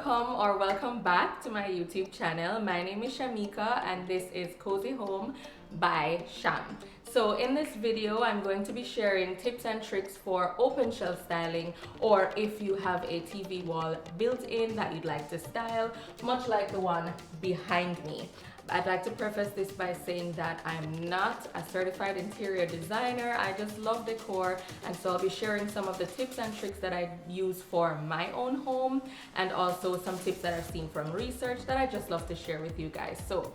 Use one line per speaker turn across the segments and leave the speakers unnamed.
welcome back to my YouTube channel. My name is Jamaica and this is Cozy Home by Sham. So in this video, I'm going to be sharing tips and tricks for open shelf styling, or if you have a TV wall built in that you'd like to style, much like the one behind me. I'd like to preface this by saying that I'm not a certified interior designer. I just love decor, and so I'll be sharing some of the tips and tricks that I use for my own home, and also some tips that I've seen from research that I just love to share with you guys. So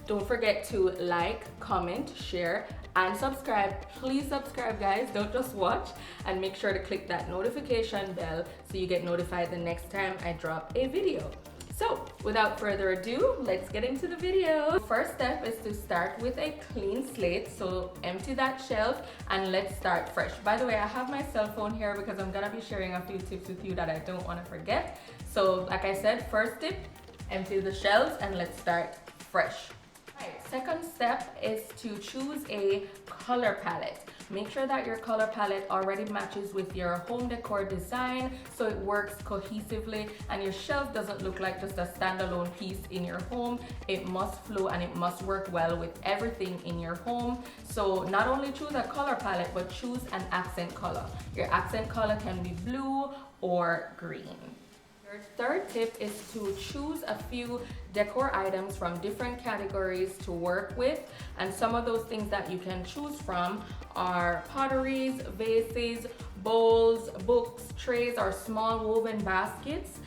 don't forget to like, comment, share, and subscribe. Please subscribe, guys. Don't just watch, and make sure to click that notification bell so you get notified the next time I drop a video. So without further ado, let's get into the video. First step is to start with a clean slate. So empty that shelf and let's start fresh. By the way, I have my cell phone here because I'm gonna be sharing a few tips with you that I don't want to forget. So like I said, first tip, empty the shelves and let's start fresh. Right, second step is to choose a color palette. Make sure that your color palette already matches with your home decor design so it works cohesively and your shelf doesn't look like just a standalone piece in your home. It must flow and it must work well with everything in your home. So not only choose a color palette, but choose an accent color. Your accent color can be blue or green. Your third tip is to choose a few decor items from different categories to work with, and some of those things that you can choose from are potteries, vases, bowls, books, trays, or small woven baskets.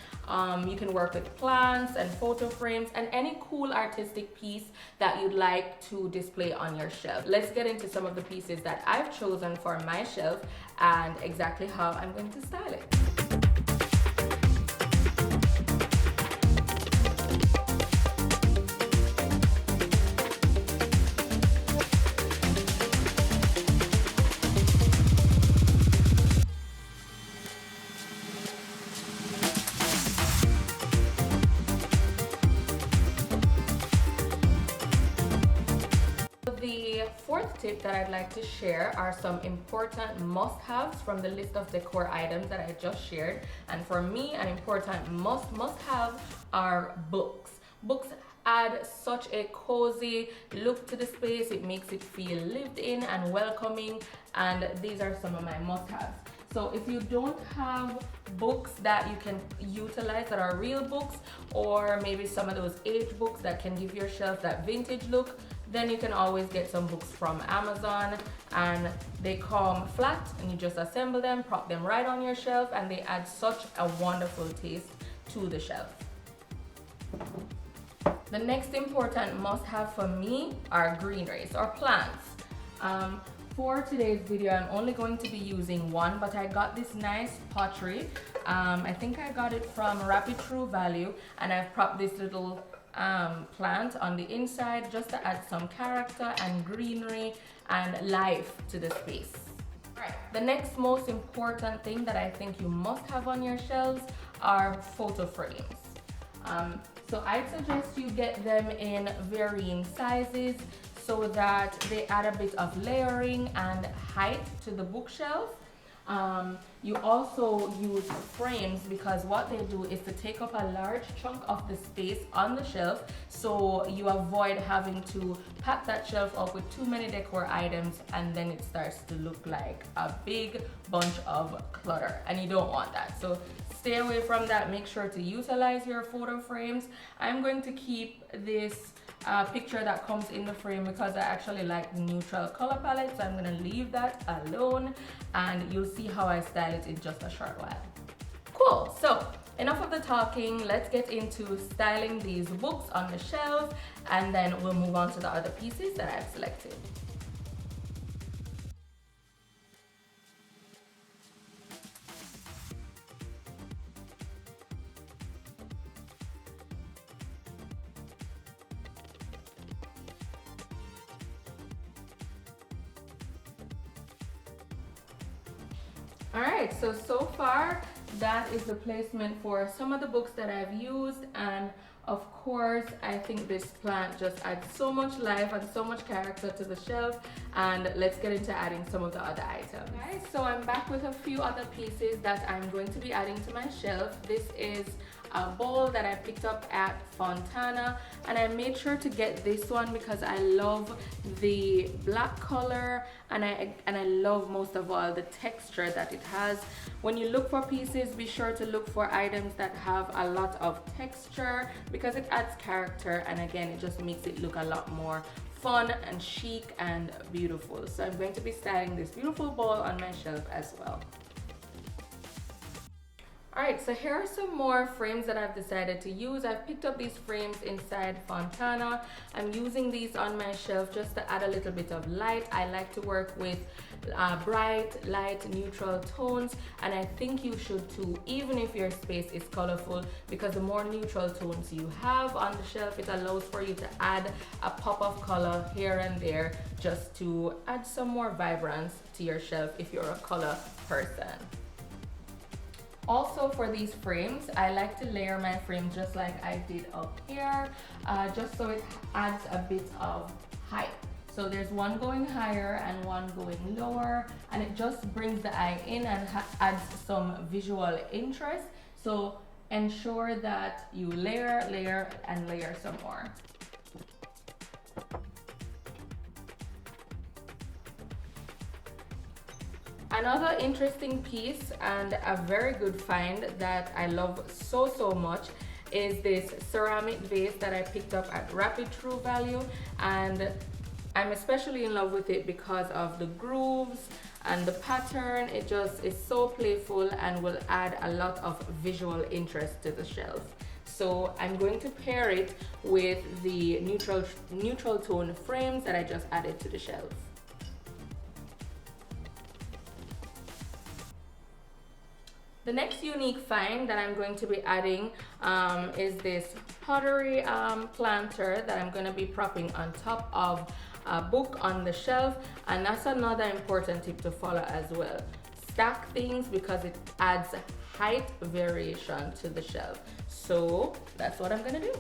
You can work with plants and photo frames and any cool artistic piece that you'd like to display on your shelf. Let's get into some of the pieces that I've chosen for my shelf and exactly how I'm going to style it. The fourth tip that I'd like to share are some important must-haves from the list of decor items that I just shared. And for me, an important must-have are books. Books add such a cozy look to the space. It makes it feel lived in and welcoming, and these are some of my must-haves. So if you don't have books that you can utilize that are real books, or maybe some of those aged books that can give your shelf that vintage look, then you can always get some books from Amazon, and they come flat and you just assemble them, prop them right on your shelf, and they add such a wonderful taste to the shelf. The next important must-have for me are greeneries or plants. For today's video, I'm only going to be using one, but I got this nice pottery. I think I got it from Rapid True Value, and I've propped this little plant on the inside just to add some character and greenery and life to the space. Right. The next most important thing that I think you must have on your shelves are photo frames. So I'd suggest you get them in varying sizes so that they add a bit of layering and height to the bookshelf. You also use frames because what they do is to take up a large chunk of the space on the shelf, so you avoid having to pack that shelf up with too many decor items and then it starts to look like a big bunch of clutter, and you don't want that. So stay away from that. Make sure to utilize your photo frames. I'm going to keep this picture that comes in the frame because I actually like the neutral color palette, so I'm going to leave that alone, and you'll see how I style it in just a short while. Cool, so enough of the talking. Let's get into styling these books on the shelf, and then we'll move on to the other pieces that I've selected. Alright, so far that is the placement for some of the books that I've used, and of course I think this plant just adds so much life and so much character to the shelf, and let's get into adding some of the other items. Guys, so I'm back with a few other pieces that I'm going to be adding to my shelf. This is bowl that I picked up at Fontana, and I made sure to get this one because I love the black color, and I love most of all the texture that it has. When you look for pieces, be sure to look for items that have a lot of texture because it adds character, and again, it just makes it look a lot more fun and chic and beautiful. So I'm going to be styling this beautiful bowl on my shelf as well. Alright, so here are some more frames that I've decided to use. I've picked up these frames inside Fontana. I'm using these on my shelf just to add a little bit of light. I like to work with bright, light, neutral tones, and I think you should too, even if your space is colorful, because the more neutral tones you have on the shelf, it allows for you to add a pop of color here and there just to add some more vibrance to your shelf if you're a color person. Also, for these frames, I like to layer my frame just like I did up here, just so it adds a bit of height. So there's one going higher and one going lower, and it just brings the eye in and adds some visual interest. So ensure that you layer, layer, and layer some more. Another interesting piece and a very good find that I love so much is this ceramic vase that I picked up at Rapid True Value, and I'm especially in love with it because of the grooves and the pattern. It just is so playful and will add a lot of visual interest to the shelf. So I'm going to pair it with the neutral tone frames that I just added to the shelf. The next unique find that I'm going to be adding is this pottery planter that I'm going to be propping on top of a book on the shelf, and that's another important tip to follow as well. Stack things because it adds height variation to the shelf. So that's what I'm going to do.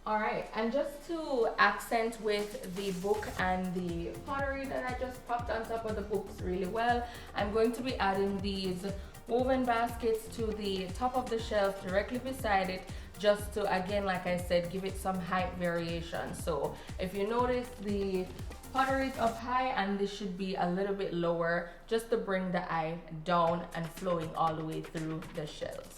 Alright, and just to accent with the book and the pottery that I just popped on top of the books really well, I'm going to be adding these woven baskets to the top of the shelf directly beside it, just to, again, like I said, give it some height variation. So if you notice, the pottery is up high and this should be a little bit lower, just to bring the eye down and flowing all the way through the shelves.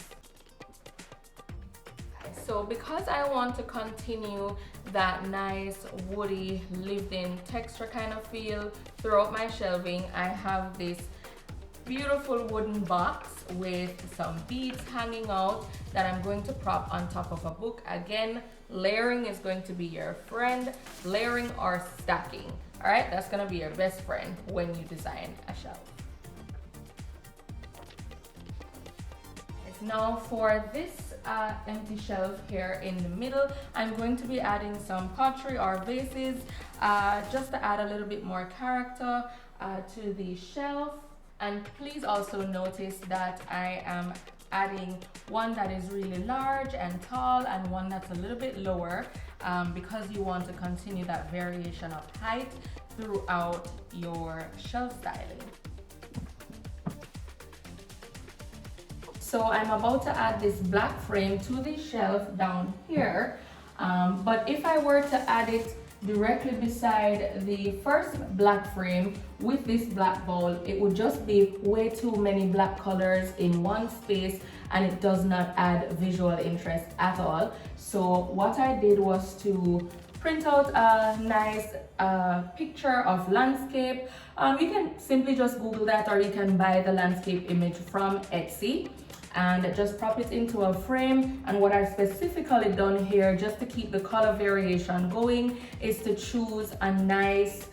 So because I want to continue that nice woody lived-in texture kind of feel throughout my shelving, I have this beautiful wooden box with some beads hanging out that I'm going to prop on top of a book. Again, layering is going to be your friend, layering or stacking. All right, that's gonna be your best friend when you design a shelf. Now for this empty shelf here in the middle, I'm going to be adding some pottery or vases just to add a little bit more character to the shelf. And please also notice that I am adding one that is really large and tall and one that's a little bit lower because you want to continue that variation of height throughout your shelf styling. So I'm about to add this black frame to the shelf down here, but if I were to add it directly beside the first black frame with this black bowl, it would just be way too many black colors in one space and it does not add visual interest at all. So what I did was to print out a nice picture of landscape. You can simply just Google that, or you can buy the landscape image from Etsy and just prop it into a frame. And what I've specifically done here, just to keep the color variation going, is to choose a nice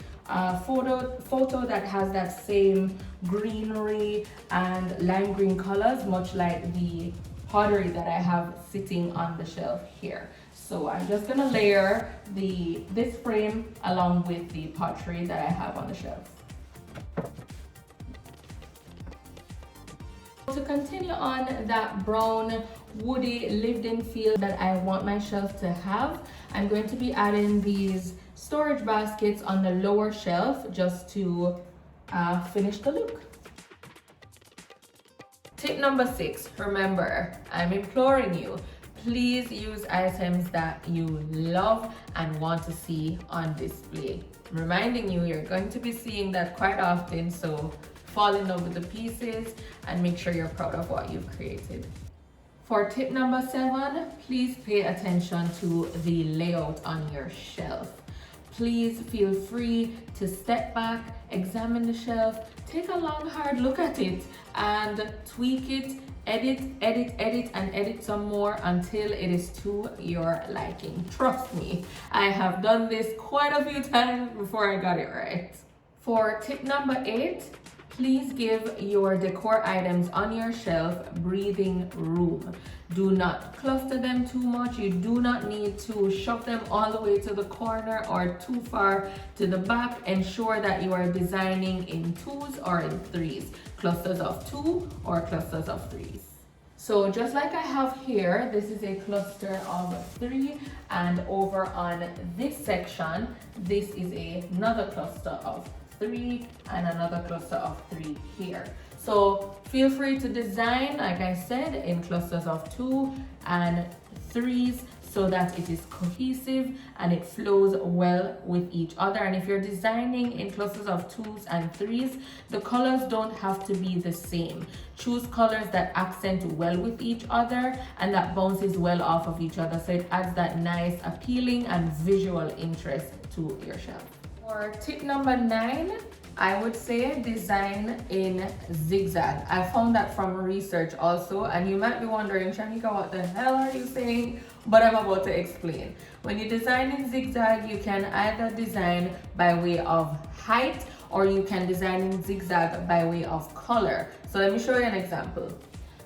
photo that has that same greenery and lime green colors, much like the pottery that I have sitting on the shelf here. So I'm just gonna layer this frame along with the pottery that I have on the shelf. To continue on that brown woody lived-in feel that I want my shelf to have, I'm going to be adding these storage baskets on the lower shelf just to finish the look. tip number 6, remember, I'm imploring you, please use items that you love and want to see on display. I'm reminding you, you're going to be seeing that quite often, so fall in love with the pieces and make sure you're proud of what you've created. For tip number 7, please pay attention to the layout on your shelf. Please feel free to step back, examine the shelf, take a long hard look at it and tweak it, edit, and edit some more until it is to your liking. Trust me, I have done this quite a few times before I got it right. For tip number 8, please give your decor items on your shelf breathing room. Do not cluster them too much. You do not need to shove them all the way to the corner or too far to the back. Ensure that you are designing in 2s or in 3s. Clusters of 2 or clusters of 3s. So just like I have here, this is a cluster of 3, and over on this section, this is another cluster of 3 and another cluster of 3 here. So feel free to design, like I said, in clusters of 2 and 3s so that it is cohesive and it flows well with each other. And if you're designing in clusters of 2s and 3s, the colors don't have to be the same. Choose colors that accent well with each other and that bounces well off of each other, so it adds that nice, appealing and visual interest to your shelf. For tip number 9, I would say design in zigzag. I found that from research also, and you might be wondering, Shanika, what the hell are you saying? But I'm about to explain. When you design in zigzag, you can either design by way of height or you can design in zigzag by way of color. So let me show you an example.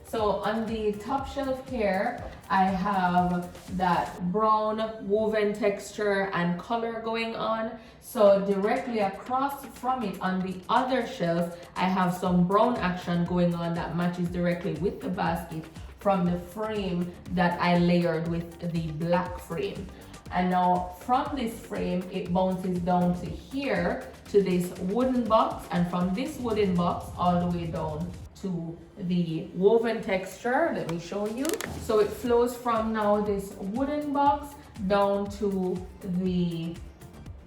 So on the top shelf here, I have that brown woven texture and color going on. So directly across from it on the other shelf, I have some brown action going on that matches directly with the basket from the frame that I layered with the black frame. And now from this frame, it bounces down to here to this wooden box, and from this wooden box all the way down to the woven texture. Let me show you. So it flows from now this wooden box down to the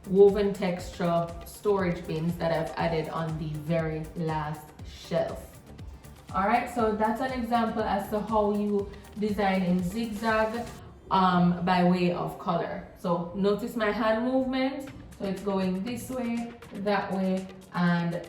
woven texture storage bins that I've added on the very last shelf. All right, so that's an example as to how you design in zigzag by way of color. So notice my hand movement. So it's going this way, that way, and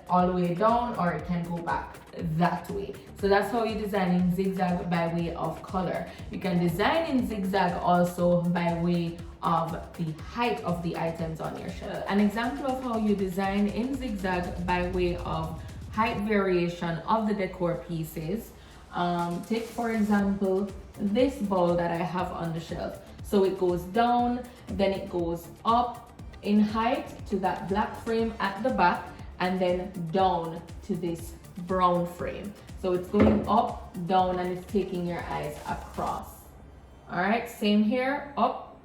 all the way down, or it can go back that way. So that's how you design in zigzag by way of color. You can design in zigzag also by way of the height of the items on your shelf. An example of how you design in zigzag by way of height variation of the decor pieces. Take for example this bowl that I have on the shelf. So it goes down, then it goes up in height to that black frame at the back, and then down to this brown frame. So it's going up, down, and it's taking your eyes across. All right, same here, up,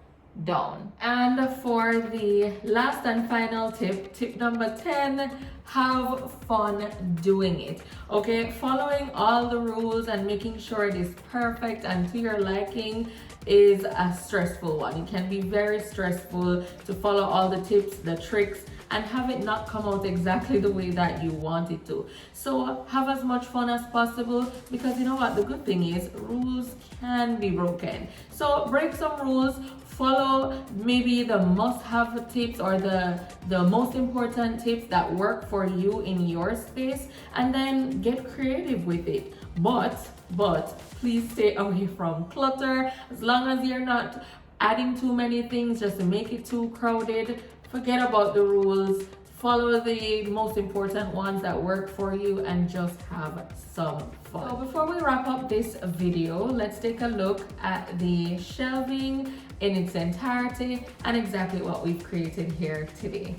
down. And for the last and final tip, tip number 10, have fun doing it. Okay, following all the rules and making sure it is perfect and to your liking is a stressful one. It can be very stressful to follow all the tips, the tricks, and have it not come out exactly the way that you want it to. So have as much fun as possible, because you know what, the good thing is rules can be broken. So break some rules, follow maybe the must-have tips or the most important tips that work for you in your space, and then get creative with it. But please stay away from clutter. As long as you're not adding too many things just to make it too crowded, forget about the rules. Follow the most important ones that work for you and just have some fun. So before we wrap up this video, let's take a look at the shelving in its entirety and exactly what we've created here today.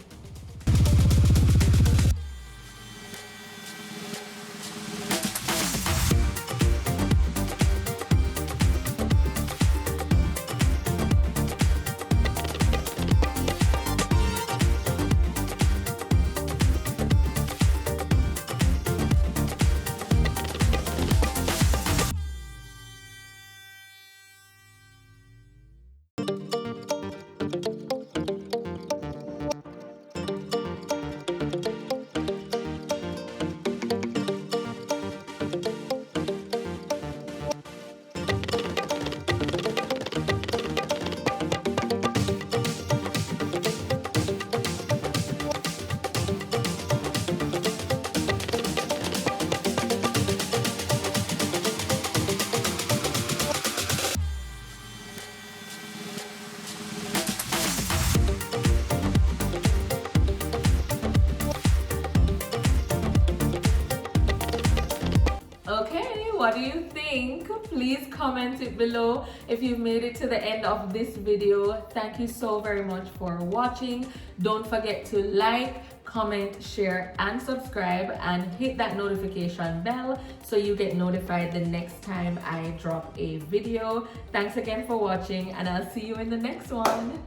What do you think? Please comment it below if you've made it to the end of this video. Thank you so very much for watching. Don't forget to like, comment, share, and subscribe, and hit that notification bell so you get notified the next time I drop a video. Thanks again for watching, and I'll see you in the next one.